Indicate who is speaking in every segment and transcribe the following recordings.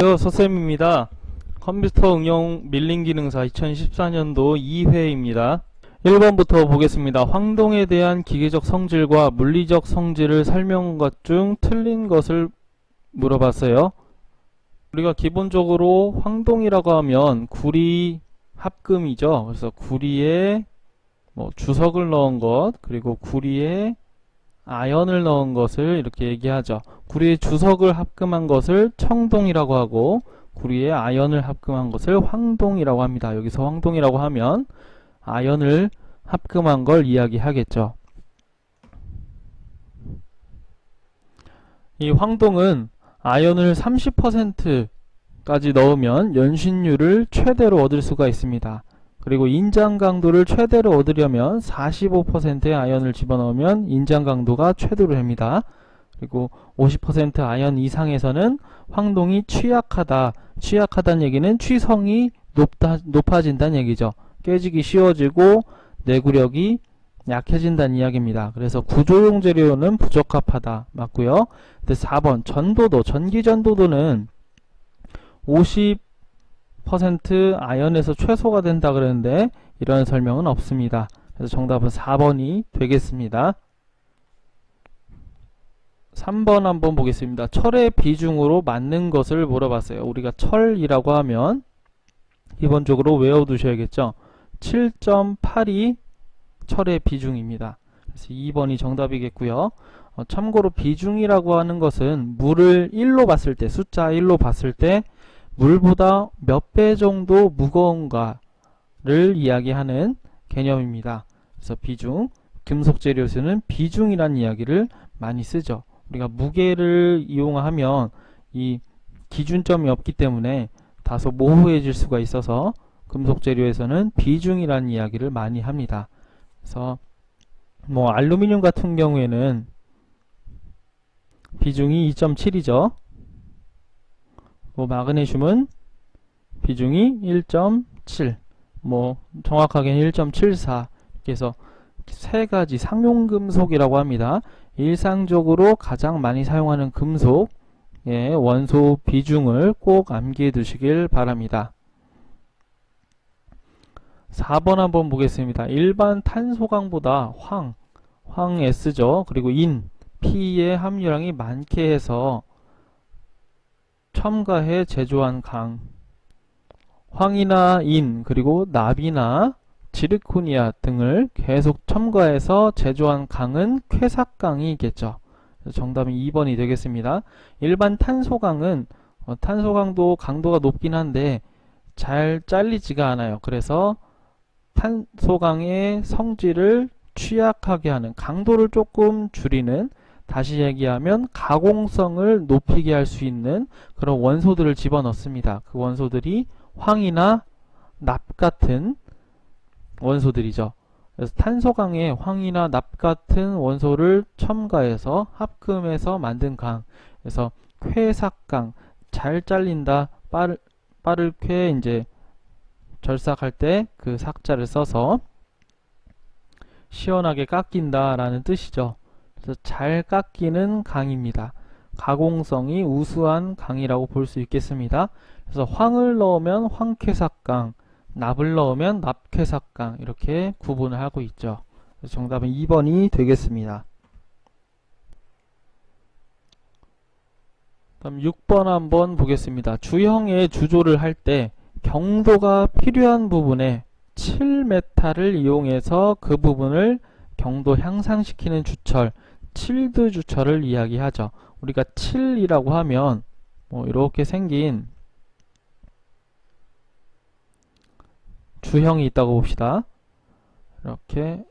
Speaker 1: 안녕하세요, 서쌤입니다. 컴퓨터 응용 밀링 기능사 2014년도 2회입니다. 1번부터 보겠습니다. 황동에 대한 기계적 성질과 물리적 성질을 설명한 것 중 틀린 것을 물어봤어요. 우리가 기본적으로 황동이라고 하면 구리 합금이죠. 그래서 구리에 주석을 넣은 것, 그리고 구리에 아연을 넣은 것을 이렇게 얘기하죠. 구리에 주석을 합금한 것을 청동이라고 하고, 구리에 아연을 합금한 것을 황동이라고 합니다. 여기서 황동이라고 하면 아연을 합금한 걸 이야기하겠죠. 이 황동은 아연을 30%까지 넣으면 연신율을 최대로 얻을 수가 있습니다. 그리고 인장 강도를 최대로 얻으려면 45%의 아연을 집어넣으면 인장 강도가 최대로 됩니다. 그리고 50% 아연 이상에서는 황동이 취약하다. 취약하다는 얘기는 취성이 높아진다는 얘기죠. 깨지기 쉬워지고 내구력이 약해진다는 이야기입니다. 그래서 구조용 재료는 부적합하다. 맞고요. 근데 4번 전도도, 전기 전도도는 50% 아연에서 최소가 된다 그랬는데 이런 설명은 없습니다. 그래서 정답은 4번이 되겠습니다. 3번 한번 보겠습니다. 철의 비중으로 맞는 것을 물어봤어요. 우리가 철이라고 하면 기본적으로 외워두셔야겠죠. 7.8이 철의 비중입니다. 그래서 2번이 정답이겠고요. 참고로 비중이라고 하는 것은 물을 1로 봤을 때, 숫자 1로 봤을 때 물보다 몇 배 정도 무거운가를 이야기하는 개념입니다. 그래서 비중, 금속 재료에서는 비중이라는 이야기를 많이 쓰죠. 우리가 무게를 이용하면 이 기준점이 없기 때문에 다소 모호해질 수가 있어서 금속 재료에서는 비중이라는 이야기를 많이 합니다. 그래서 알루미늄 같은 경우에는 비중이 2.7이죠. 마그네슘은 비중이 1.7, 정확하게는 1.74. 그래서 세 가지 상용금속이라고 합니다. 일상적으로 가장 많이 사용하는 금속의 원소 비중을 꼭 암기해 두시길 바랍니다. 4번 한번 보겠습니다. 일반 탄소강보다 황 S죠. 그리고 P의 함유량이 많게 해서 첨가해 제조한 강, 황이나 그리고 납이나 지르코니아 등을 계속 첨가해서 제조한 강은 쾌삭강이겠죠. 정답은 2번이 되겠습니다. 일반 탄소강은 탄소강도 강도가 높긴 한데 잘 잘리지가 않아요. 그래서 탄소강의 성질을 취약하게 하는, 강도를 조금 줄이는, 다시 얘기하면 가공성을 높이게 할 수 있는 그런 원소들을 집어넣습니다. 그 원소들이 황이나 납 같은 원소들이죠. 그래서 탄소강에 황이나 납 같은 원소를 첨가해서 합금해서 만든 강. 그래서 쾌삭강, 잘 잘린다, 빠르게 이제 절삭할 때 그 삭자를 써서 시원하게 깎인다 라는 뜻이죠. 그래서 잘 깎이는 강입니다. 가공성이 우수한 강이라고 볼 수 있겠습니다. 그래서 황을 넣으면 황쾌삭강, 납을 넣으면 납쾌삭강, 이렇게 구분을 하고 있죠. 그래서 정답은 2번이 되겠습니다. 다음 6번 한번 보겠습니다. 주형의 주조를 할 때 경도가 필요한 부분에 7메탈을 이용해서 그 부분을 경도 향상시키는 주철, 칠드 주철을 이야기하죠. 우리가 7이라고 하면 이렇게 생긴 주형이 있다고 봅시다. 이렇게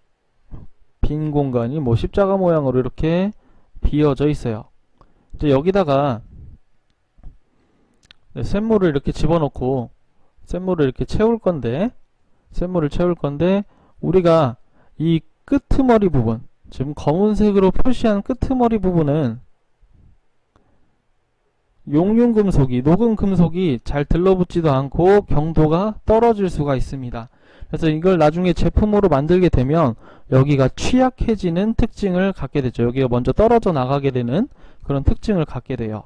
Speaker 1: 빈 공간이 십자가 모양으로 이렇게 비어져 있어요. 이제 여기다가 쇳물을 이렇게 집어넣고 쇳물을 이렇게 채울 건데, 우리가 이 끄트머리 부분, 지금 검은색으로 표시한 끄트머리 부분은 용융금속이, 녹은 금속이 잘 들러붙지도 않고 경도가 떨어질 수가 있습니다. 그래서 이걸 나중에 제품으로 만들게 되면 여기가 취약해지는 특징을 갖게 되죠. 여기가 먼저 떨어져 나가게 되는 그런 특징을 갖게 돼요.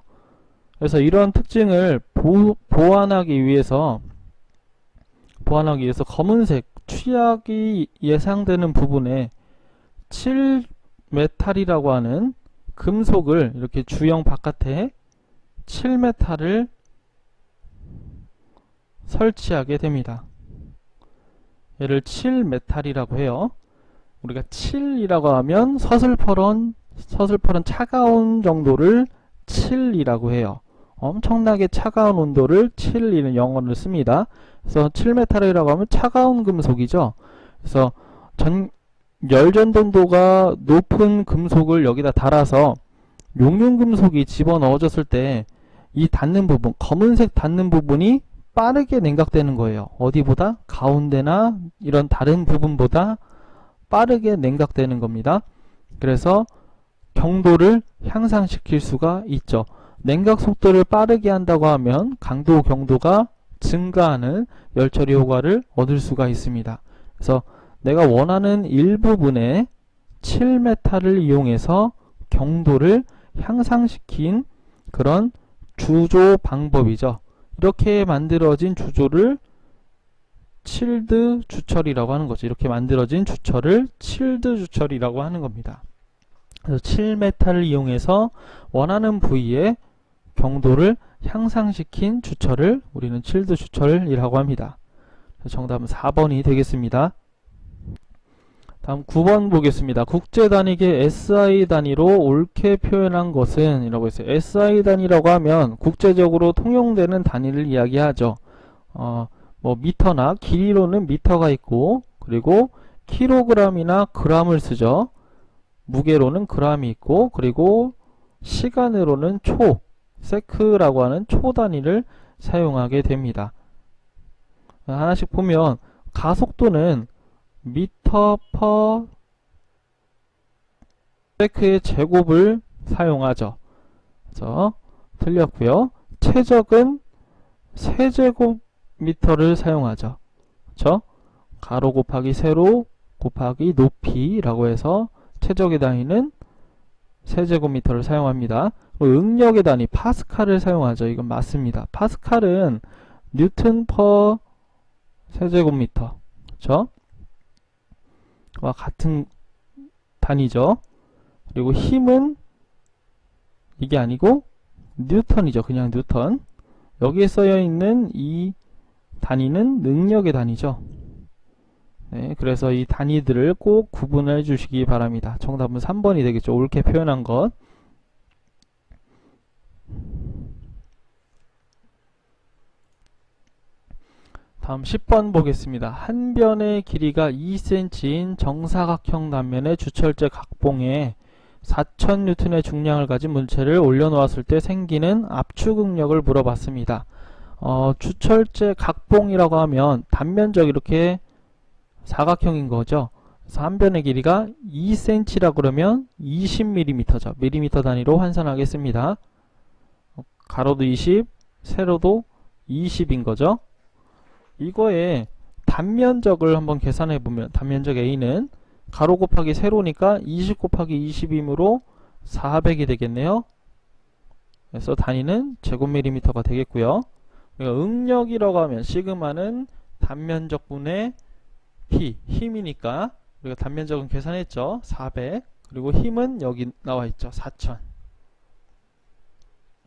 Speaker 1: 그래서 이런 특징을 보완하기 위해서 검은색 취약이 예상되는 부분에 7메탈이라고 하는 금속을 이렇게 주형 바깥에 7메탈을 설치하게 됩니다. 얘를 7메탈이라고 해요. 우리가 7이라고 하면 서슬퍼런 차가운 정도를 7이라고 해요. 엄청나게 차가운 온도를 7이라는 영어를 씁니다. 그래서 7메탈이라고 하면 차가운 금속이죠. 그래서 열전도가 높은 금속을 여기다 달아서 용융금속이 집어넣어졌을 때 이 닿는 부분, 검은색 닿는 부분이 빠르게 냉각되는 거예요. 어디보다? 가운데나 이런 다른 부분보다 빠르게 냉각되는 겁니다. 그래서 경도를 향상시킬 수가 있죠. 냉각 속도를 빠르게 한다고 하면 강도, 경도가 증가하는 열처리 효과를 얻을 수가 있습니다. 그래서 내가 원하는 일부분의 7메탈을 이용해서 경도를 향상시킨 그런 주조 방법이죠. 이렇게 만들어진 주조를 칠드 주철이라고 하는 거죠. 이렇게 만들어진 주철을 칠드 주철이라고 하는 겁니다. 그래서 7메탈을 이용해서 원하는 부위에 경도를 향상시킨 주철을 우리는 칠드 주철이라고 합니다. 정답은 4번이 되겠습니다. 다음 9번 보겠습니다. 국제 단위계 SI 단위로 옳게 표현한 것은 이라고 했어요. SI 단위라고 하면 국제적으로 통용되는 단위를 이야기하죠. 뭐 미터나 길이로는 미터가 있고, 그리고 킬로그램이나 그램을 쓰죠. 무게로는 그램이 있고, 그리고 시간으로는 초, 세크라고 하는 초 단위를 사용하게 됩니다. 하나씩 보면 가속도는 미터 퍼 세크의 제곱을 사용하죠. 그래서 틀렸고요. 최적은 세제곱미터를 사용하죠. 그렇죠? 가로 곱하기 세로 곱하기 높이라고 해서 최적의 단위는 세제곱미터를 사용합니다. 응력의 단위 파스칼을 사용하죠. 이건 맞습니다. 파스칼은 뉴턴 퍼 세제곱미터, 그렇죠? 와 같은 단위죠. 그리고 힘은 이게 아니고 뉴턴이죠. 그냥 뉴턴. 여기에 써여 있는 이 단위는 능력의 단위죠. 네, 그래서 이 단위들을 꼭 구분해 주시기 바랍니다. 정답은 3번이 되겠죠. 옳게 표현한 것. 다음 10번 보겠습니다. 한 변의 길이가 2cm인 정사각형 단면의 주철제 각봉에 4000N의 중량을 가진 문체를 올려놓았을 때 생기는 압축응력을 물어봤습니다. 주철제 각봉이라고 하면 단면적 이렇게 사각형인 거죠. 그래서 한 변의 길이가 2cm라 그러면 20mm죠. 밀리미터 단위로 환산하겠습니다. 가로도 20, 세로도 20인 거죠. 이거의 단면적을 한번 계산해 보면 단면적 A는 가로 곱하기 세로니까 20 곱하기 20이므로 400이 되겠네요. 그래서 단위는 제곱밀리미터가 되겠고요. 그러니까 응력이라고 하면 시그마는 단면적분의 P, 힘이니까 우리가 단면적은 계산했죠. 400. 그리고 힘은 여기 나와 있죠. 4000.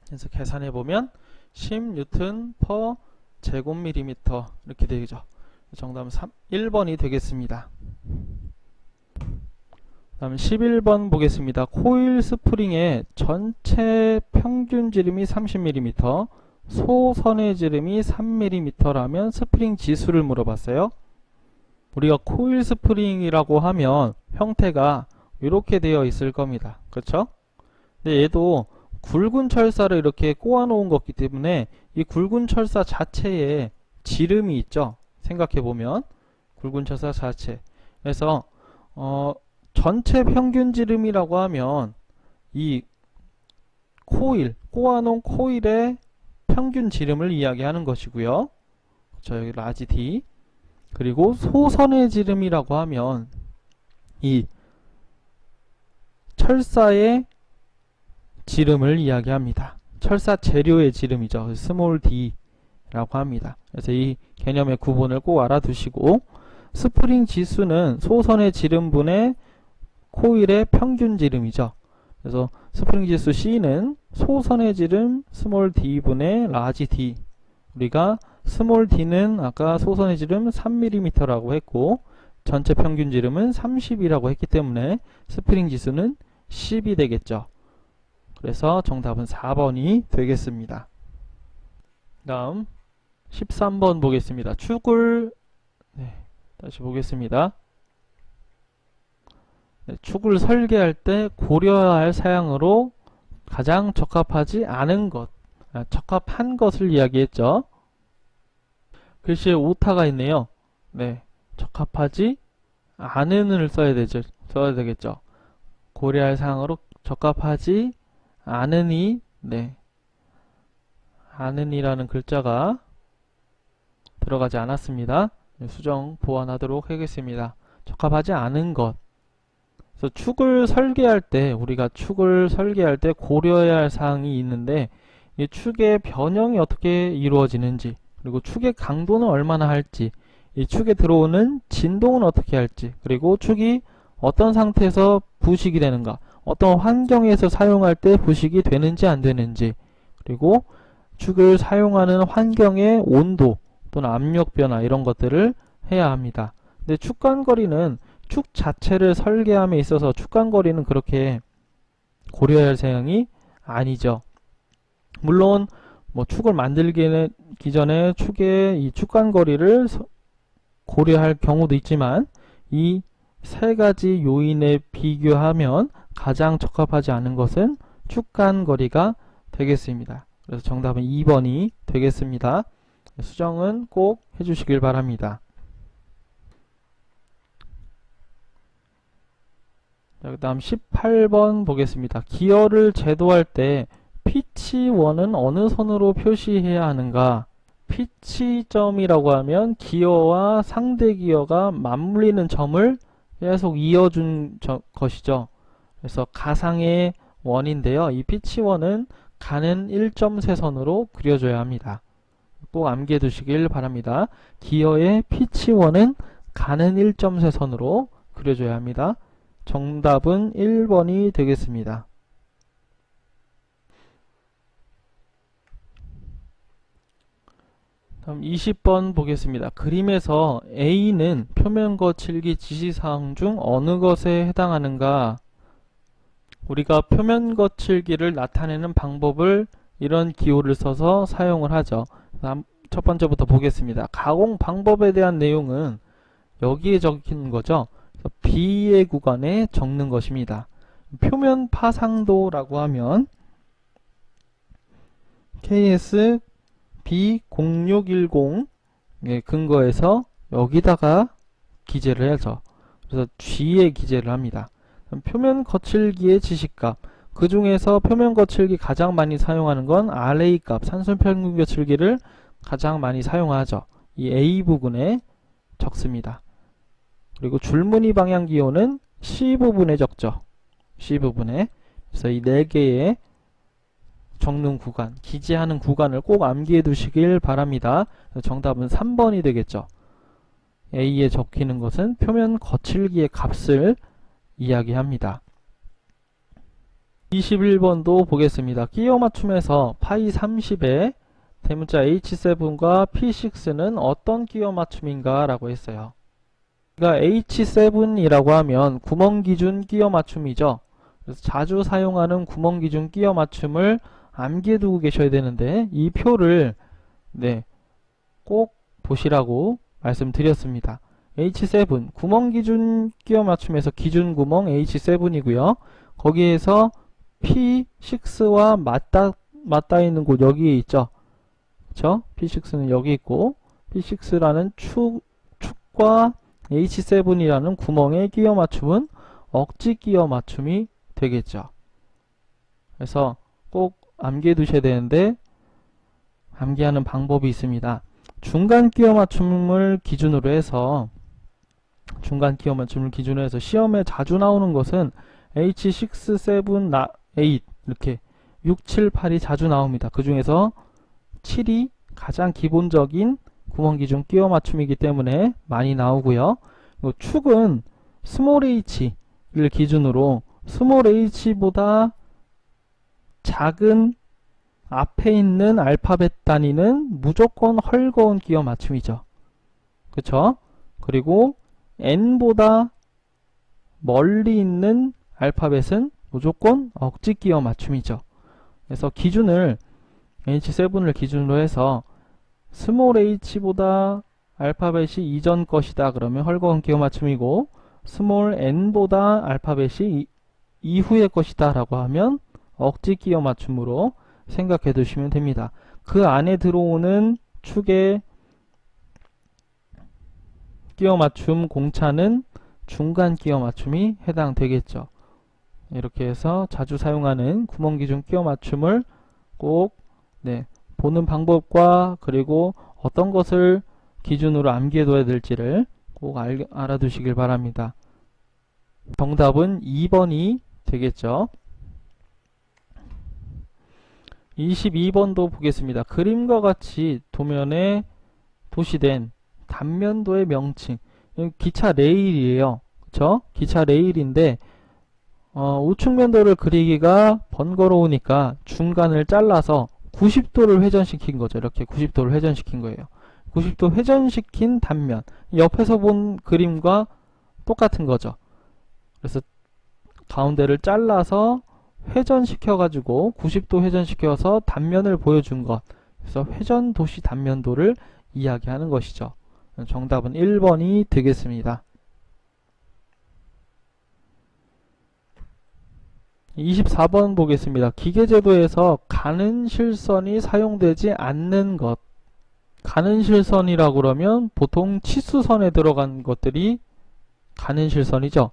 Speaker 1: 그래서 계산해 보면 10N per 제곱밀리미터 이렇게 되죠. 정답은 1번이 되겠습니다. 다음 11번 보겠습니다. 코일 스프링의 전체 평균 지름이 30mm, 소선의 지름이 3mm라면 스프링 지수를 물어봤어요. 우리가 코일 스프링이라고 하면 형태가 이렇게 되어 있을 겁니다. 그렇죠? 근데 얘도 굵은 철사를 이렇게 꼬아 놓은 거기 때문에 이 굵은 철사 자체에 지름이 있죠. 생각해 보면 굵은 철사 자체. 그래서 전체 평균 지름이라고 하면 이 코일, 꼬아 놓은 코일의 평균 지름을 이야기하는 것이고요. 저 여기 라지 D. 그리고 소선의 지름이라고 하면 이 철사의 지름을 이야기합니다. 철사 재료의 지름이죠. 스몰 d라고 합니다. 그래서 이 개념의 구분을 꼭 알아두시고, 스프링 지수는 소선의 지름분의 코일의 평균 지름이죠. 그래서 스프링 지수 C는 소선의 지름 스몰 d분의 라지 d. 우리가 스몰 d는 아까 소선의 지름 3mm라고 했고 전체 평균 지름은 30이라고 했기 때문에 스프링 지수는 10이 되겠죠. 그래서 정답은 4번이 되겠습니다. 다음 13번 보겠습니다. 축을 다시 보겠습니다. 축을 설계할 때 고려해야 할 사양으로 가장 적합하지 않은 것, 적합한 것을 이야기했죠. 글씨에 오타가 있네요. 적합하지 않은을 써야 되겠죠. 고려할 사항으로 적합하지 않으니, 않으니라는 글자가 들어가지 않았습니다. 수정 보완하도록 하겠습니다. 적합하지 않은 것. 그래서 축을 설계할 때, 우리가 축을 설계할 때 고려해야 할 사항이 있는데, 이 축의 변형이 어떻게 이루어지는지, 그리고 축의 강도는 얼마나 할지, 이 축에 들어오는 진동은 어떻게 할지, 그리고 축이 어떤 상태에서 부식이 되는가, 어떤 환경에서 사용할 때 부식이 되는지 안 되는지, 그리고 축을 사용하는 환경의 온도 또는 압력 변화 이런 것들을 해야 합니다. 근데 축간거리는 축 자체를 설계함에 있어서 축간거리는 그렇게 고려해야 할 사항이 아니죠. 물론 뭐 축을 만들기 전에 축의 이 축간거리를 고려할 경우도 있지만 이 세 가지 요인에 비교하면 가장 적합하지 않은 것은 축간거리가 되겠습니다. 그래서 정답은 2번이 되겠습니다. 수정은 꼭 해주시길 바랍니다. 그 다음 18번 보겠습니다. 기어를 제도할 때 피치원은 어느 선으로 표시해야 하는가? 피치점이라고 하면 기어와 상대 기어가 맞물리는 점을 계속 이어준 것이죠. 그래서 가상의 원인데요. 이 피치원은 가는 1.3선으로 그려줘야 합니다. 꼭 암기해 두시길 바랍니다. 기어의 피치원은 가는 1.3선으로 그려줘야 합니다. 정답은 1번이 되겠습니다. 다음 20번 보겠습니다. 그림에서 A는 표면 거칠기 지시사항 중 어느 것에 해당하는가? 우리가 표면 거칠기를 나타내는 방법을 이런 기호를 써서 사용을 하죠. 다음 첫 번째부터 보겠습니다. 가공 방법에 대한 내용은 여기에 적힌 거죠. B의 구간에 적는 것입니다. 표면 파상도라고 하면 KS B0610 근거해서 여기다가 기재를 해서 그래서 G에 기재를 합니다. 표면 거칠기의 지시값, 그 중에서 표면 거칠기 가장 많이 사용하는 건 RA 값, 산술 평균 거칠기를 가장 많이 사용하죠. 이 A 부분에 적습니다. 그리고 줄무늬 방향 기호는 C 부분에 적죠. C 부분에. 그래서 이 4개의 적는 구간, 기재하는 구간을 꼭 암기해 두시길 바랍니다. 정답은 3번이 되겠죠. A에 적히는 것은 표면 거칠기의 값을 이야기합니다. 21번도 보겠습니다. 끼워 맞춤에서 파이 30의 대문자 H7과 P6는 어떤 끼워 맞춤인가 라고 했어요. 그러니까 H7이라고 하면 구멍 기준 끼워 맞춤이죠. 그래서 자주 사용하는 구멍 기준 끼워 맞춤을 암기해 두고 계셔야 되는데 이 표를 꼭 보시라고 말씀드렸습니다. H7 구멍 기준 끼워 맞춤에서 기준 구멍 H7이고요. 거기에서 P6와 맞닿아 있는 곳 여기에 있죠. 그쵸? P6는 여기 있고 P6라는 축과 H7이라는 구멍의 끼워 맞춤은 억지 끼워 맞춤이 되겠죠. 그래서 꼭 암기해 두셔야 되는데 암기하는 방법이 있습니다. 중간 끼워 맞춤을 기준으로 해서 시험에 자주 나오는 것은 H6, 7, 8 이렇게 6, 7, 8이 자주 나옵니다. 그 중에서 7이 가장 기본적인 구멍 기준 끼워 맞춤이기 때문에 많이 나오고요. 축은 스몰 h를 기준으로 스몰 h보다 작은 앞에 있는 알파벳 단위는 무조건 헐거운 끼워 맞춤이죠. 그쵸? 그리고 n보다 멀리 있는 알파벳은 무조건 억지 끼워 맞춤이죠. 그래서 기준을 H7을 기준으로 해서 스몰 h보다 알파벳이 이전 것이다 그러면 헐거운 끼워 맞춤이고, 스몰 n보다 알파벳이 이후의 것이다 라고 하면 억지 끼워 맞춤으로 생각해 두시면 됩니다. 그 안에 들어오는 축의 끼워 맞춤 공차는 중간 끼워 맞춤이 해당되겠죠. 이렇게 해서 자주 사용하는 구멍 기준 끼워 맞춤을 꼭 보는 방법과 그리고 어떤 것을 기준으로 암기해 둬야 될지를 꼭 알아두시길 바랍니다. 정답은 2번이 되겠죠. 22번도 보겠습니다. 그림과 같이 도면에 도시된 단면도의 명칭. 기차 레일이에요. 그쵸? 기차 레일인데 우측면도를 그리기가 번거로우니까 중간을 잘라서 90도를 회전시킨 거죠. 이렇게 90도를 회전시킨 거예요. 90도 회전시킨 단면. 옆에서 본 그림과 똑같은 거죠. 그래서 가운데를 잘라서 회전시켜 가지고 90도 회전시켜서 단면을 보여준 것. 그래서 회전도시 단면도를 이야기하는 것이죠. 정답은 1번이 되겠습니다. 24번 보겠습니다. 기계제도에서 가는 실선이 사용되지 않는 것. 가는 실선이라고 그러면 보통 치수선에 들어간 것들이 가는 실선이죠.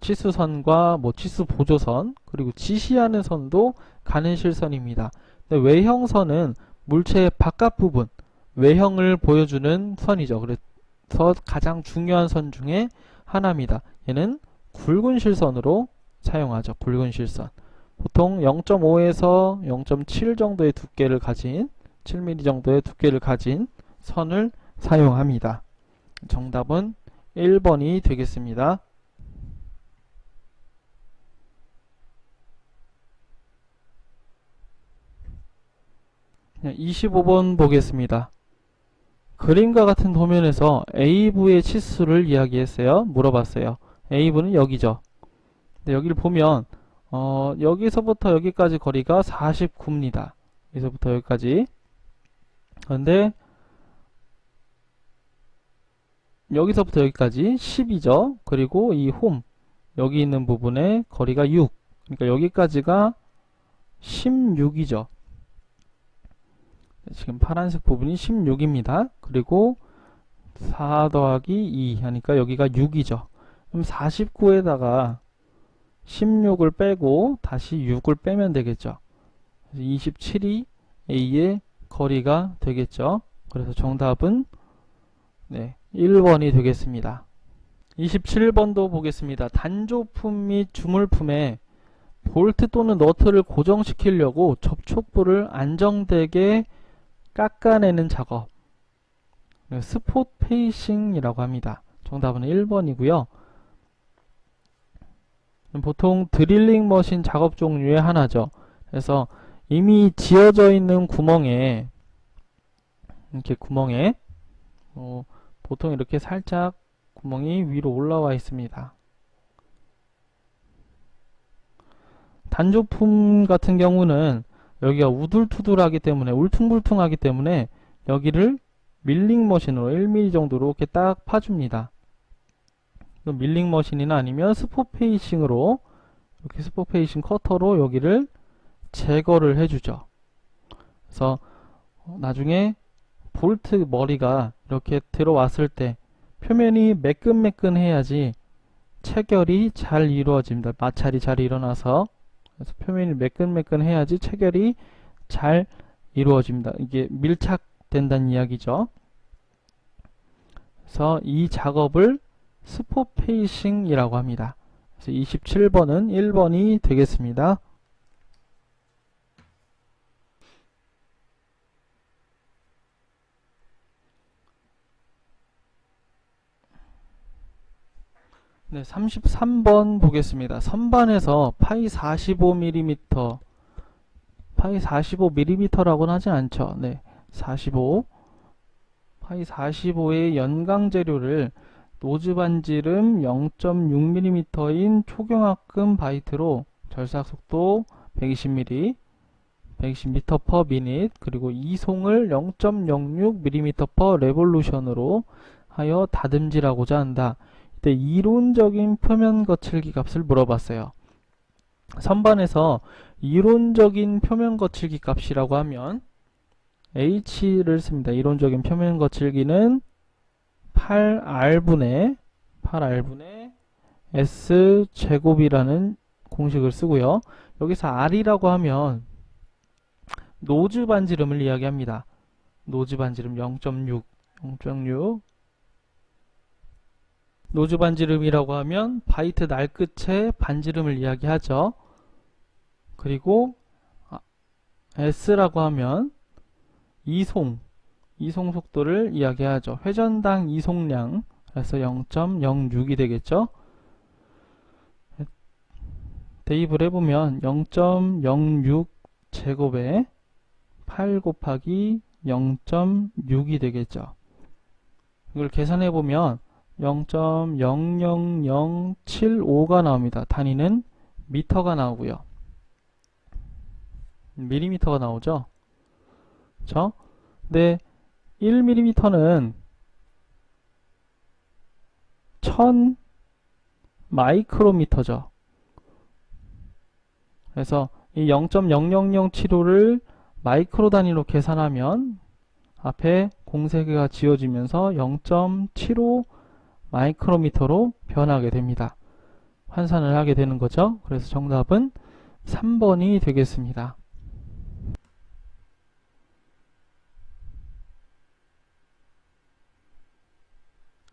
Speaker 1: 치수선과 치수 보조선, 그리고 지시하는 선도 가는 실선입니다. 근데 외형선은 물체의 바깥 부분, 외형을 보여주는 선이죠. 그래서 가장 중요한 선 중에 하나입니다. 얘는 굵은 실선으로 사용하죠. 굵은 실선. 보통 0.5에서 0.7 정도의 두께를 가진 7mm 정도의 두께를 가진 선을 사용합니다. 정답은 1번이 되겠습니다. 25번 보겠습니다. 그림과 같은 도면에서 A부의 치수를 이야기했어요. 물어봤어요. A부는 여기죠. 여기를 보면 여기서부터 여기까지 거리가 49입니다. 여기서부터 여기까지. 그런데 여기서부터 여기까지 10이죠. 그리고 이 홈, 여기 있는 부분의 거리가 6. 그러니까 여기까지가 16이죠. 지금 파란색 부분이 16입니다. 그리고 4 더하기 2 하니까 여기가 6이죠. 그럼 49에다가 16을 빼고 다시 6을 빼면 되겠죠. 27이 A의 거리가 되겠죠. 그래서 정답은 1번이 되겠습니다. 27번도 보겠습니다. 단조품 및 주물품에 볼트 또는 너트를 고정시키려고 접촉부를 안정되게 깎아내는 작업, 스폿 페이싱이라고 합니다. 정답은 1번이고요. 보통 드릴링 머신 작업 종류의 하나죠. 그래서 이미 지어져 있는 구멍에, 이렇게 구멍에 보통 이렇게 살짝 구멍이 위로 올라와 있습니다. 단조품 같은 경우는 여기가 우둘투둘하기 때문에, 울퉁불퉁하기 때문에 여기를 밀링 머신으로 1mm 정도로 이렇게 딱 파줍니다. 밀링 머신이나 아니면 스폿 페이싱으로, 이렇게 스폿 페이싱 커터로 여기를 제거를 해주죠. 그래서 나중에 볼트 머리가 이렇게 들어왔을 때 표면이 매끈매끈해야지 체결이 잘 이루어집니다. 마찰이 잘 일어나서. 그래서 표면이 매끈매끈해야지 체결이 잘 이루어집니다. 이게 밀착된다는 이야기죠. 그래서 이 작업을 스폿 페이싱이라고 합니다. 그래서 27번은 1번이 되겠습니다. 네, 33번 보겠습니다. 선반에서 파이 45mm, 파이 45mm라고는 하진 않죠. 네, 45, 파이 45의 연강 재료를 노즈 반지름 0.6mm인 초경합금 바이트로 절삭 속도 120mm, 120m/min, 그리고 이송을 0.06mm/레볼루션으로 하여 다듬질하고자 한다. 이때 이론적인 표면 거칠기 값을 물어봤어요. 선반에서 이론적인 표면 거칠기 값이라고 하면 H를 씁니다. 이론적인 표면 거칠기는 8R분의 S제곱이라는 공식을 쓰고요. 여기서 R이라고 하면 노즈 반지름을 이야기합니다. 노즈 반지름 0.6 노즈 반지름이라고 하면 바이트 날끝의 반지름을 이야기하죠. 그리고 S라고 하면 이송 속도를 이야기하죠. 회전당 이송량, 그래서 0.06이 되겠죠. 대입을 해보면 0.06 제곱에 8 곱하기 0.6이 되겠죠. 이걸 계산해보면 0.00075가 나옵니다. 단위는 미터가 나오고요. 밀리미터가 나오죠. 그렇죠? 근데 1mm는 1000 마이크로미터죠. 그래서 이 0.0007호를 마이크로 단위로 계산하면 앞에 공세개가 지워지면서 0.75 마이크로미터로 변하게 됩니다. 환산을 하게 되는 거죠. 그래서 정답은 3번이 되겠습니다.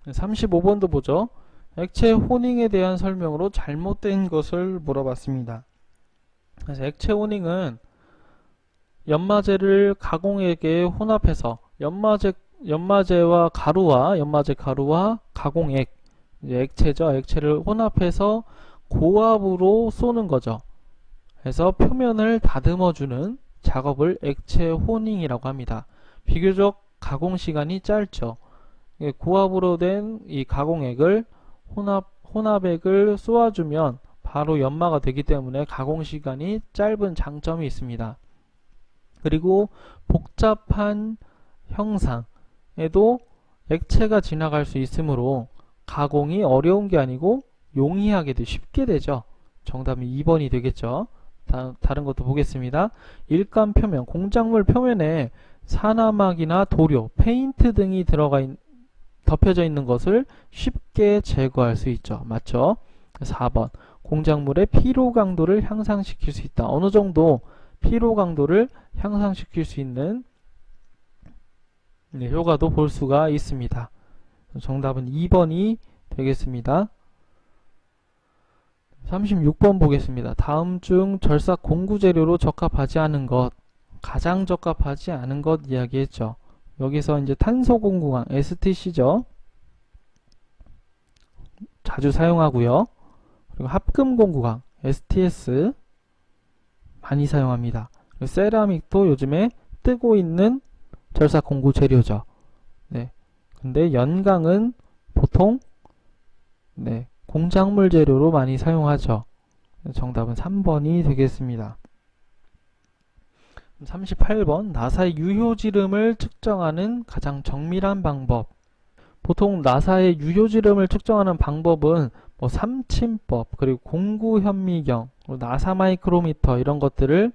Speaker 1: 35번도 보죠. 액체 호닝에 대한 설명으로 잘못된 것을 물어봤습니다. 그래서 액체 호닝은 연마제를 가공액에 혼합해서 연마제 가루와 가공액, 이제 액체죠. 액체를 혼합해서 고압으로 쏘는 거죠. 그래서 표면을 다듬어주는 작업을 액체 호닝이라고 합니다. 비교적 가공 시간이 짧죠. 고압으로 된 이 가공액을 혼합액을 쏘아주면 바로 연마가 되기 때문에 가공 시간이 짧은 장점이 있습니다. 그리고 복잡한 형상에도 액체가 지나갈 수 있으므로 가공이 어려운 게 아니고 용이하게 쉽게 되죠. 정답은 2번이 되겠죠. 다른 것도 보겠습니다. 일감 표면, 공작물 표면에 산화막이나 도료, 페인트 등이 덮여져 있는 것을 쉽게 제거할 수 있죠. 맞죠? 4번, 공작물의 피로 강도를 향상시킬 수 있다. 어느 정도 피로 강도를 향상시킬 수 있는 효과도 볼 수가 있습니다. 정답은 2번이 되겠습니다. 36번 보겠습니다. 다음 중 절삭 공구 재료로 적합하지 않은 것, 가장 적합하지 않은 것 이야기했죠. 여기서 이제 탄소 공구강 STC죠. 자주 사용하고요. 그리고 합금 공구강 STS 많이 사용합니다. 그리고 세라믹도 요즘에 뜨고 있는 절삭 공구 재료죠. 네. 근데 연강은 보통 공작물 재료로 많이 사용하죠. 정답은 3번이 되겠습니다. 38번, 나사의 유효지름을 측정하는 가장 정밀한 방법. 보통 나사의 유효지름을 측정하는 방법은 삼침법, 그리고 공구 현미경, 나사 마이크로미터 이런 것들을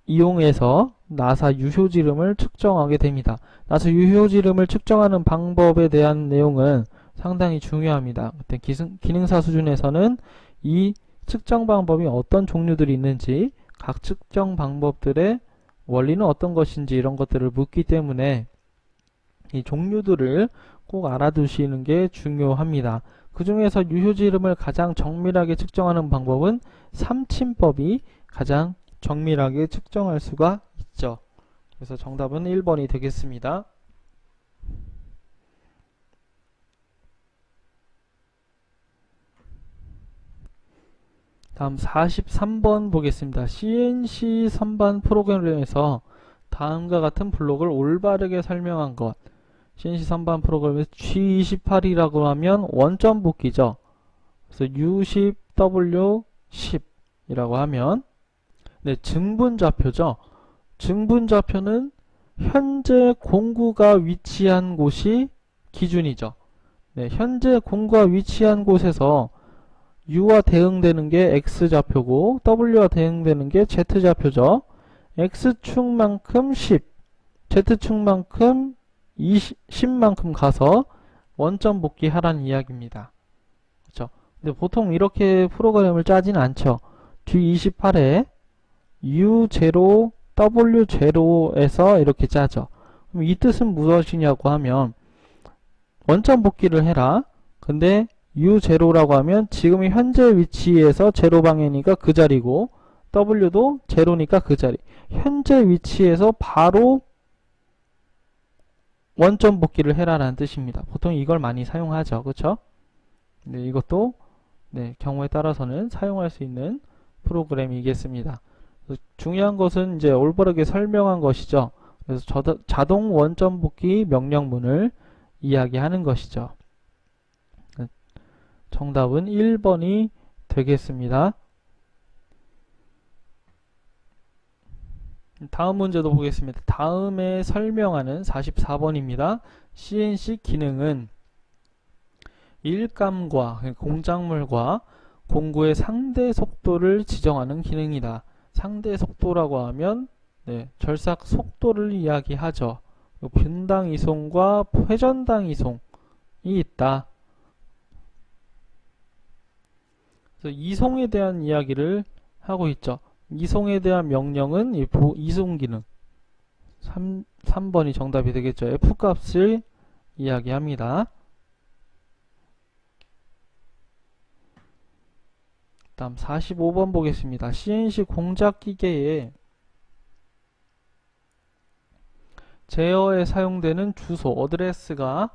Speaker 1: 이용해서 나사 유효지름을 측정하게 됩니다. 나사 유효지름을 측정하는 방법에 대한 내용은 상당히 중요합니다. 그때 기능사 수준에서는 이 측정 방법이 어떤 종류들이 있는지, 각 측정 방법들의 원리는 어떤 것인지 이런 것들을 묻기 때문에 이 종류들을 꼭 알아두시는 게 중요합니다. 그 중에서 유효지름을 가장 정밀하게 측정하는 방법은 삼침법이 가장 정밀하게 측정할 수가 있죠. 그래서 정답은 1번이 되겠습니다. 다음 43번 보겠습니다. CNC 선반 프로그램에서 다음과 같은 블록을 올바르게 설명한 것. CNC 선반 프로그램에서 G28이라고 하면 원점 복귀죠. 그래서 U10, W10 이라고 하면 네, 증분좌표죠. 증분좌표는 현재 공구가 위치한 곳이 기준이죠. 네, 현재 공구가 위치한 곳에서 U와 대응되는 게 X좌표고 W와 대응되는 게 Z좌표죠. X축만큼 10, Z축만큼 10만큼 가서 원점 복귀하라는 이야기입니다. 그렇죠? 근데 보통 이렇게 프로그램을 짜진 않죠. G28에 U0, W0에서 이렇게 짜죠. 그럼 이 뜻은 무엇이냐고 하면 원점 복귀를 해라. 근데 U0라고 하면 지금 현재 위치에서 제로 방향이니까 그 자리고 W도 제로니까 그 자리. 현재 위치에서 바로 원점 복귀를 해라라는 뜻입니다. 보통 이걸 많이 사용하죠. 그렇죠? 네, 이것도 네, 경우에 따라서는 사용할 수 있는 프로그램이겠습니다. 중요한 것은 이제 올바르게 설명한 것이죠. 그래서 자동 원점 복귀 명령문을 이야기하는 것이죠. 정답은 1번이 되겠습니다. 다음 문제도 보겠습니다. 다음에 설명하는 44번입니다. CNC 기능은 일감과 공작물과 공구의 상대 속도를 지정하는 기능이다. 상대 속도라고 하면 네, 절삭 속도를 이야기하죠. 분당 이송과 회전당 이송이 있다. 그래서 이송에 대한 이야기를 하고 있죠. 이송에 대한 명령은 이송 기능 3번이 정답이 되겠죠. F값을 이야기합니다. 다음 45번 보겠습니다. CNC 공작기계에 제어에 사용되는 주소, 어드레스가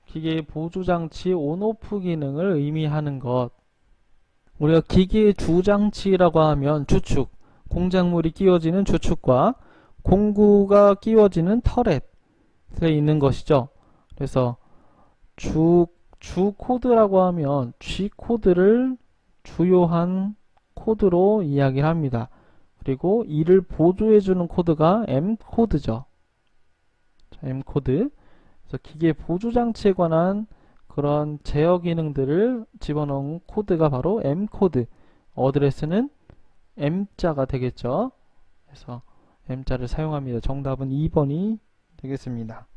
Speaker 1: 기계의 보조장치 온오프 기능을 의미하는 것. 우리가 기계의 주장치라고 하면 주축, 공작물이 끼워지는 주축과 공구가 끼워지는 터렛에 있는 것이죠. 그래서 주 코드라고 하면 G 코드를 주요한 코드로 이야기를 합니다. 그리고 이를 보조해주는 코드가 M 코드죠. M 코드. 그래서 기계 보조장치에 관한 그런 제어 기능들을 집어넣은 코드가 바로 M 코드. 어드레스는 M자가 되겠죠. 그래서 M자를 사용합니다. 정답은 2번이 되겠습니다.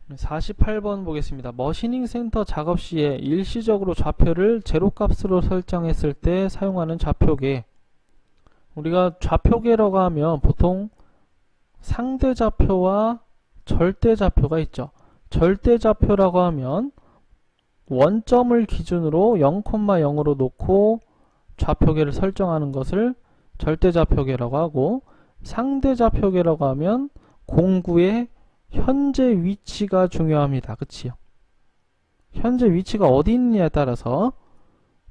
Speaker 1: 48번 보겠습니다. 머시닝 센터 작업 시에 일시적으로 좌표를 제로값으로 설정했을 때 사용하는 좌표계. 우리가 좌표계라고 하면 보통 상대 좌표와 절대 좌표가 있죠. 절대 좌표라고 하면 원점을 기준으로 0,0으로 놓고 좌표계를 설정하는 것을 절대 좌표계라고 하고, 상대 좌표계라고 하면 공구의 현재 위치가 중요합니다. 그치요? 현재 위치가 어디 있느냐에 따라서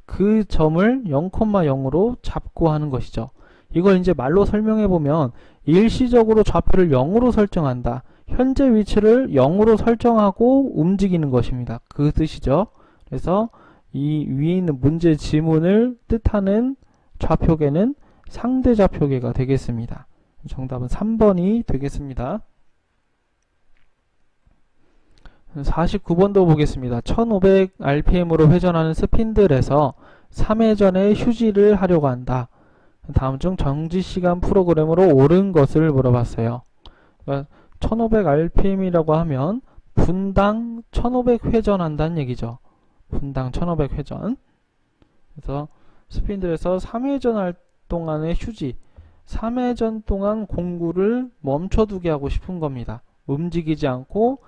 Speaker 1: 그 점을 0,0으로 잡고 하는 것이죠. 이걸 이제 말로 설명해 보면 일시적으로 좌표를 0으로 설정한다. 현재 위치를 0으로 설정하고 움직이는 것입니다. 그 뜻이죠. 그래서 이 위에 있는 문제 지문을 뜻하는 좌표계는 상대 좌표계가 되겠습니다. 정답은 3번이 되겠습니다. 49번도 보겠습니다. 1500rpm으로 회전하는 스핀들에서 3회전의 휴지를 하려고 한다. 다음 중 정지시간 프로그램으로 옳은 것을 물어봤어요. 그러니까 1500rpm이라고 하면 분당 1500회전 한다는 얘기죠. 분당 1500회전. 그래서 스핀들에서 3회전 할 동안의 휴지, 3회전 동안 공구를 멈춰두게 하고 싶은 겁니다. 움직이지 않고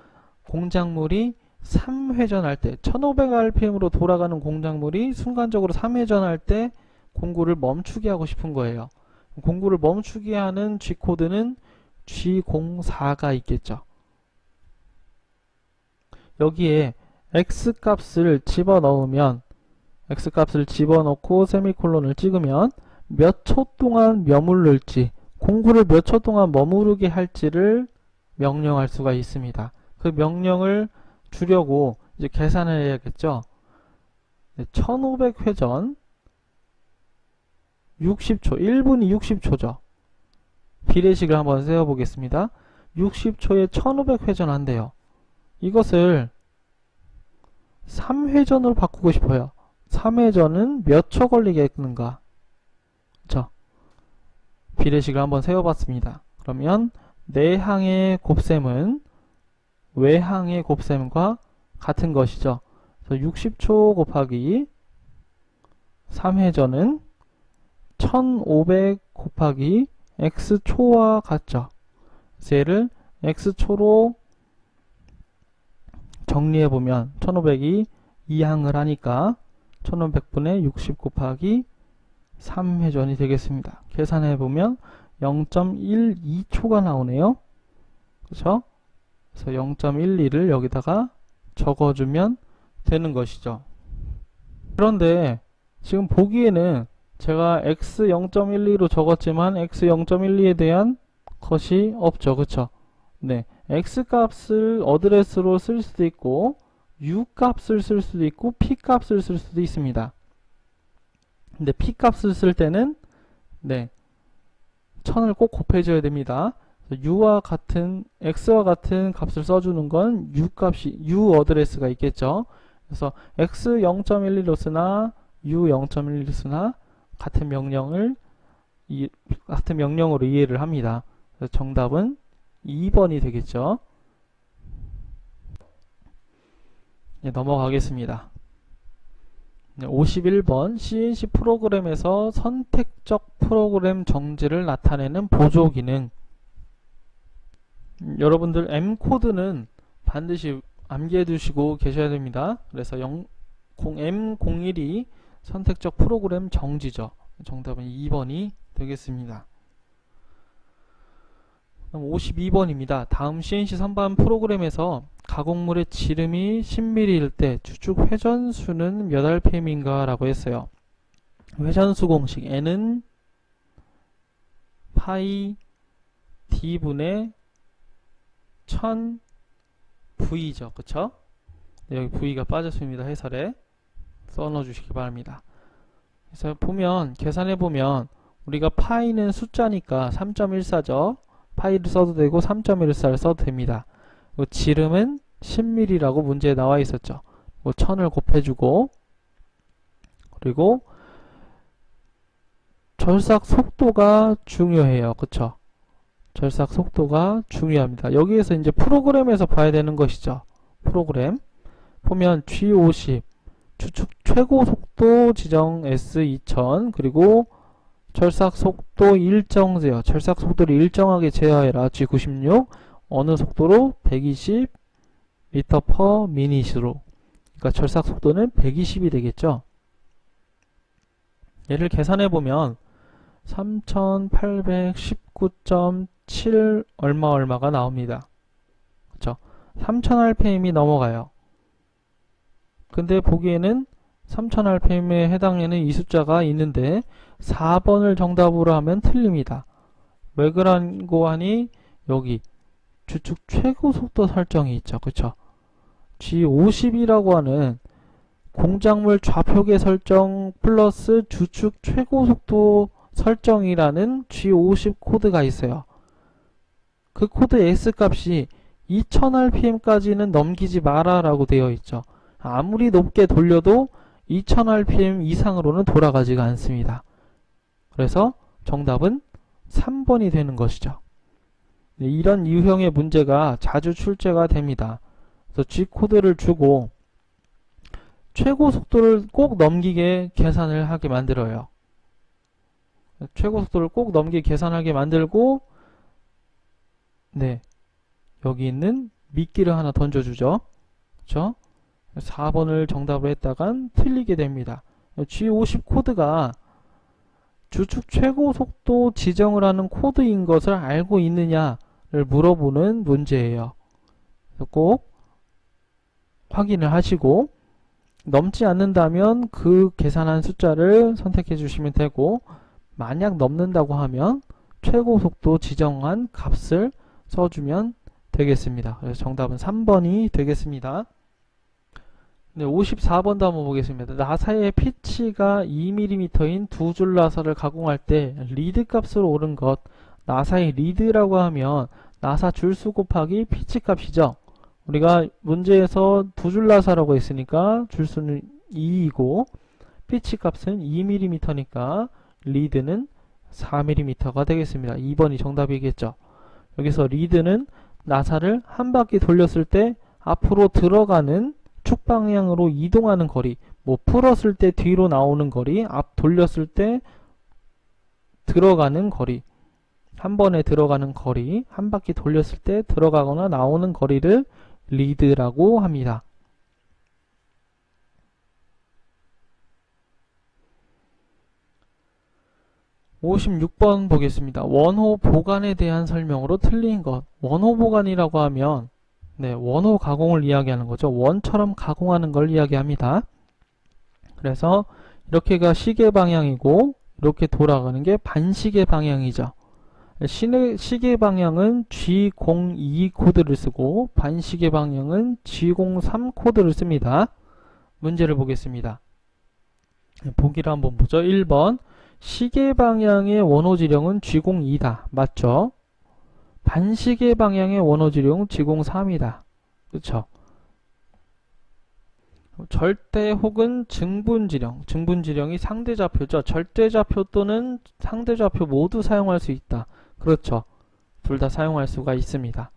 Speaker 1: 공작물이 3회전 할 때, 1500rpm으로 돌아가는 공작물이 순간적으로 3회전 할 때 공구를 멈추게 하고 싶은 거예요. 공구를 멈추게 하는 G코드는 G04가 있겠죠. 여기에 X값을 집어넣으면 X값을 집어넣고 세미콜론을 찍으면 몇 초 동안 머무를지, 공구를 몇 초 동안 머무르게 할지를 명령할 수가 있습니다. 그 명령을 주려고 이제 계산을 해야겠죠. 1500회전 60초, 1분이 60초죠. 비례식을 한번 세워보겠습니다. 60초에 1500회전 한대요. 이것을 3회전으로 바꾸고 싶어요. 3회전은 몇 초 걸리겠는가? 그쵸? 비례식을 한번 세워봤습니다. 그러면 내항의 곱셈은 외항의 곱셈과 같은 것이죠. 그래서 60초 곱하기 3회전은 1500 곱하기 x초와 같죠. 그래서 얘를 x초로 정리해보면 1500이 2항을 하니까 1500분의 60 곱하기 3회전이 되겠습니다. 계산해보면 0.12초가 나오네요. 그렇죠? 그래서 0.12를 여기다가 적어주면 되는 것이죠. 그런데 지금 보기에는 제가 x 0.12로 적었지만 x 0.12에 대한 것이 없죠. 그쵸? 네, x 값을 어드레스로 쓸 수도 있고 u 값을 쓸 수도 있고 p 값을 쓸 수도 있습니다. 근데 p 값을 쓸 때는 네, 1000을 꼭 곱해줘야 됩니다. u와 같은 x와 같은 값을 써주는 건 u 값이 u 어드레스가 있겠죠. 그래서 x 0.12로 쓰나 u 0.12로 쓰나 같은 명령으로 이해를 합니다. 그래서 정답은 2번이 되겠죠. 네, 넘어가겠습니다. 네, 51번 CNC 프로그램에서 선택적 프로그램 정지를 나타내는 보조 기능. 여러분들 M코드는 반드시 암기해 두시고 계셔야 됩니다. 그래서 M01이 선택적 프로그램 정지죠. 정답은 2번이 되겠습니다. 52번입니다. 다음 CNC 선반 프로그램에서 가공물의 지름이 10mm일 때 주축 회전수는 몇 RPM인가 라고 했어요. 회전수 공식 N은 파이 D분의 1000 V죠. 그쵸? 네, 여기 V가 빠졌습니다. 해설에 써넣어 주시기 바랍니다. 그래서 보면 계산해보면 우리가 파이는 숫자니까 3.14죠. 파이를 써도 되고 3.14를 써도 됩니다. 지름은 10mm라고 문제에 나와 있었죠. 1000을 곱해주고 그리고 절삭 속도가 중요해요. 그쵸? 절삭 속도가 중요합니다. 여기에서 이제 프로그램에서 봐야 되는 것이죠. 프로그램 보면 G50 주축 최고 속도 지정 S2000 그리고 절삭 속도 일정 제어, 절삭 속도를 일정하게 제어해라. G96 어느 속도로? 120 m/min으로. 그러니까 절삭 속도는 120이 되겠죠. 얘를 계산해보면 3819.7 얼마가 나옵니다. 그쵸? 3000rpm이 넘어가요. 근데 보기에는 3000rpm에 해당되는 이 숫자가 있는데 4번을 정답으로 하면 틀립니다. 왜 그런고 하니 여기 주축 최고 속도 설정이 있죠. 그쵸? G50이라고 하는 공작물 좌표계 설정 플러스 주축 최고 속도 설정이라는 G50 코드가 있어요. 그 코드 S값이 2000rpm까지는 넘기지 마라 라고 되어 있죠. 아무리 높게 돌려도 2000rpm 이상으로는 돌아가지가 않습니다. 그래서 정답은 3번이 되는 것이죠. 네, 이런 유형의 문제가 자주 출제가 됩니다. 그래서 G코드를 주고 최고 속도를 꼭 넘기게 계산을 하게 만들어요. 최고 속도를 꼭 넘기게 계산하게 만들고 네, 여기 있는 미끼를 하나 던져주죠. 그렇죠? 4번을 정답으로 했다간 틀리게 됩니다. G50 코드가 주축 최고 속도 지정을 하는 코드인 것을 알고 있느냐 물어보는 문제예요. 그래서 꼭 확인을 하시고 넘지 않는다면 그 계산한 숫자를 선택해 주시면 되고, 만약 넘는다고 하면 최고 속도 지정한 값을 써주면 되겠습니다. 그래서 정답은 3번이 되겠습니다. 네, 54번도 한번 보겠습니다. 나사의 피치가 2mm인 두 줄 나사를 가공할 때 리드 값으로 옳은 것. 나사의 리드라고 하면 나사 줄수 곱하기 피치 값이죠. 우리가 문제에서 두 줄 나사라고 했으니까 줄수는 2이고 피치 값은 2mm니까 리드는 4mm가 되겠습니다. 2번이 정답이겠죠. 여기서 리드는 나사를 한 바퀴 돌렸을 때 앞으로 들어가는 축 방향으로 이동하는 거리, 뭐 풀었을 때 뒤로 나오는 거리, 앞 돌렸을 때 들어가는 거리, 한 번에 들어가는 거리, 한 바퀴 돌렸을 때 들어가거나 나오는 거리를 리드라고 합니다. (56번) 보겠습니다. 원호 보관에 대한 설명으로 틀린 것. 원호 보관이라고 하면 원호 가공을 이야기하는 거죠. 원처럼 가공하는 걸 이야기합니다. 그래서 이렇게가 시계 방향이고 이렇게 돌아가는 게 반시계 방향이죠. 시계 방향은 G02 코드를 쓰고 반시계 방향은 G03 코드를 씁니다. 문제를 보겠습니다. 보기를 한번 보죠. 1번 시계 방향의 원호 지령은 G02다. 맞죠? 반시계 방향의 원호 지령은 G03이다. 그렇죠? 절대 혹은 증분지령. 증분지령이 상대좌표죠. 절대좌표 또는 상대좌표 모두 사용할 수 있다. 그렇죠. 둘 다 사용할 수가 있습니다.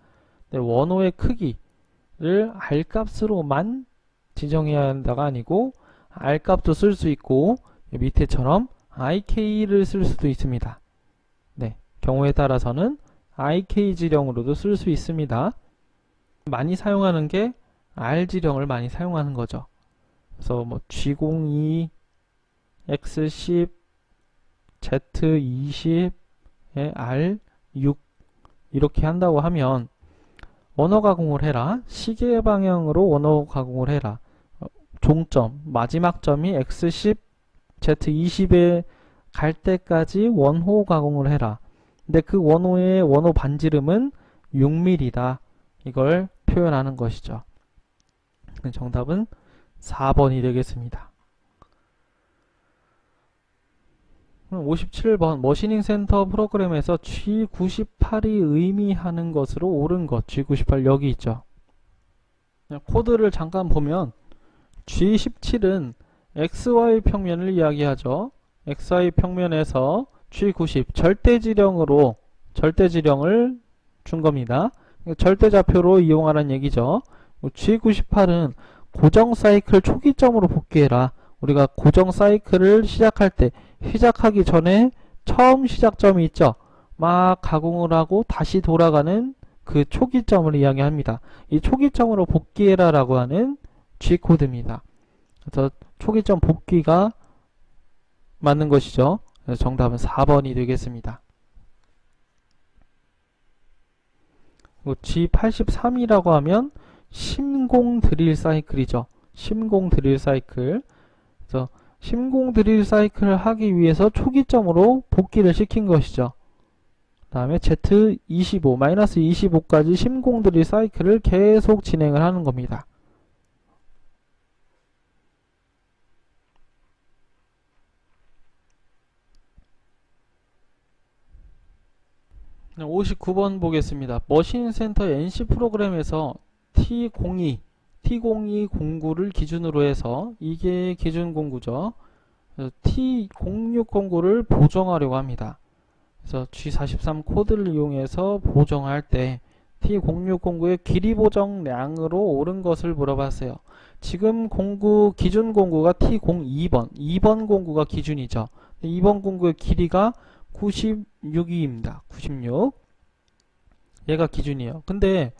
Speaker 1: 원호의 크기를 R값으로만 지정해야 한다가 아니고 R값도 쓸 수 있고 밑에처럼 IK를 쓸 수도 있습니다. 경우에 따라서는 IK 지령으로도 쓸 수 있습니다. 많이 사용하는 게 R 지령을 많이 사용하는 거죠. 그래서 뭐 G02, X10, Z20, R6 이렇게 한다고 하면 원호 가공을 해라. 시계 방향으로 원호 가공을 해라. 종점, 마지막 점이 X10, Z20에 갈 때까지 원호 가공을 해라. 근데 그 원호의 원호 반지름은 6mm다. 이걸 표현하는 것이죠. 정답은 4번이 되겠습니다. 57번 머시닝 센터 프로그램에서 G98이 의미하는 것으로 옳은 것. G98 여기 있죠. 코드를 잠깐 보면 G17은 XY 평면을 이야기하죠. XY 평면에서 G90 절대지령을 준 겁니다. 절대좌표로 이용하라는 얘기죠. G98은 고정 사이클 초기점으로 복귀해라. 우리가 고정 사이클을 시작할 때 시작하기 전에 처음 시작점이 있죠. 막 가공을 하고 다시 돌아가는 그 초기점을 이야기합니다. 이 초기점으로 복귀해라 라고 하는 G코드입니다. 그래서 초기점 복귀가 맞는 것이죠. 그래서 정답은 4번이 되겠습니다. G83이라고 하면 심공 드릴 사이클이죠. 심공 드릴 사이클. 그래서 심공 드릴 사이클을 하기 위해서 초기점으로 복귀를 시킨 것이죠. 그 다음에 Z25, 마이너스 25까지 심공 드릴 사이클을 계속 진행을 하는 겁니다. 59번 보겠습니다. 머신센터 NC 프로그램에서 T02 공구를 기준으로 해서 이게 기준 공구죠. T06 공구를 보정하려고 합니다. 그래서 G43 코드를 이용해서 보정할 때 T06 공구의 길이 보정량으로 옳은 것을 물어봤어요. 지금 공구 기준 공구가 T02번 2번 공구가 기준이죠. 2번 공구의 길이가 96입니다. 96. 얘가 기준이에요. 근데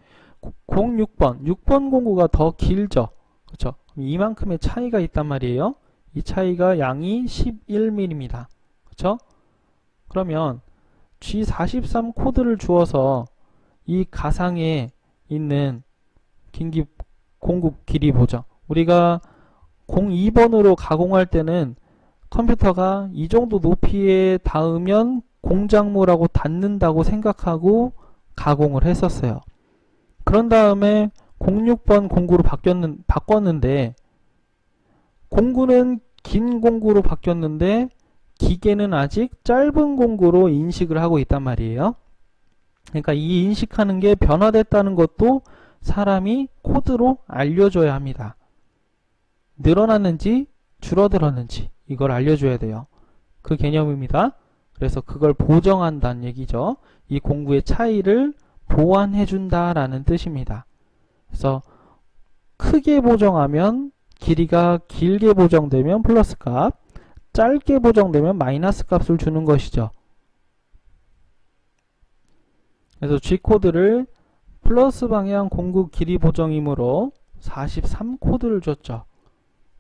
Speaker 1: 6번 공구가 더 길죠. 그렇죠? 이만큼의 차이가 있단 말이에요. 이 차이가 양이 11mm입니다. 그렇죠? 그러면 G43 코드를 주어서 이 가상에 있는 공급 길이 보죠. 우리가 02번으로 가공할 때는 컴퓨터가 이 정도 높이에 닿으면 공작물하고 닿는다고 생각하고 가공을 했었어요. 그런 다음에 06번 공구로 바꿨는데 공구는 긴 공구로 바뀌었는데 기계는 아직 짧은 공구로 인식을 하고 있단 말이에요. 그러니까 이 인식하는 게 변화됐다는 것도 사람이 코드로 알려줘야 합니다. 늘어났는지 줄어들었는지 이걸 알려줘야 돼요. 그 개념입니다. 그래서 그걸 보정한다는 얘기죠. 이 공구의 차이를 보완해준다 라는 뜻입니다. 그래서 크게 보정하면 길이가 길게 보정되면 플러스 값, 짧게 보정되면 마이너스 값을 주는 것이죠. 그래서 G코드를 플러스 방향 공구 길이 보정이므로 43코드를 줬죠.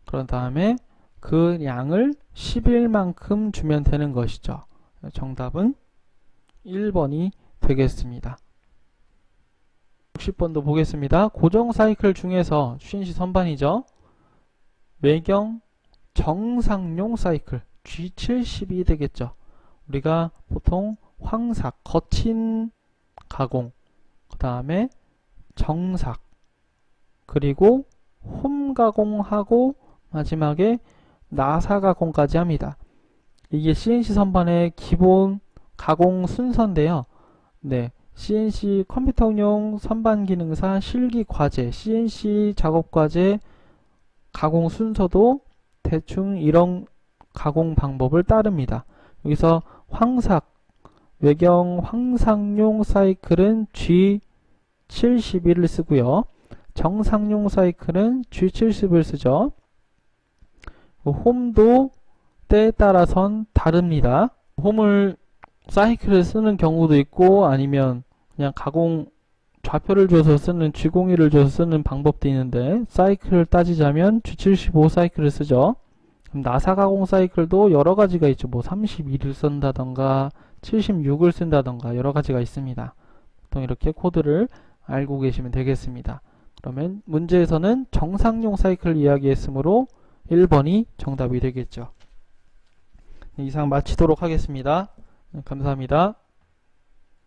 Speaker 1: 그런 다음에 그 양을 10일만큼 주면 되는 것이죠. 정답은 1번이 되겠습니다. 60번도 보겠습니다. 고정 사이클 중에서 CNC 선반이죠. 외경 정상용 사이클 G70이 되겠죠. 우리가 보통 황삭, 거친 가공, 그 다음에 정삭, 그리고 홈 가공하고 마지막에 나사 가공까지 합니다. 이게 CNC 선반의 기본 가공 순서인데요. 네, CNC 컴퓨터용 선반 기능사 실기 과제, CNC 작업 과제 가공 순서도 대충 이런 가공 방법을 따릅니다. 여기서 황삭, 외경 황삭용 사이클은 G71을 쓰고요. 정상용 사이클은 G70을 쓰죠. 홈도 때에 따라선 다릅니다. 홈을 사이클을 쓰는 경우도 있고 아니면 그냥 가공 좌표를 줘서 쓰는 G01을 줘서 쓰는 방법도 있는데 사이클을 따지자면 G75 사이클을 쓰죠. 그럼 나사 가공 사이클도 여러 가지가 있죠. 뭐 31을 쓴다던가 76을 쓴다던가 여러 가지가 있습니다. 보통 이렇게 코드를 알고 계시면 되겠습니다. 그러면 문제에서는 정상용 사이클 이야기했으므로 1번이 정답이 되겠죠. 이상 마치도록 하겠습니다. 감사합니다.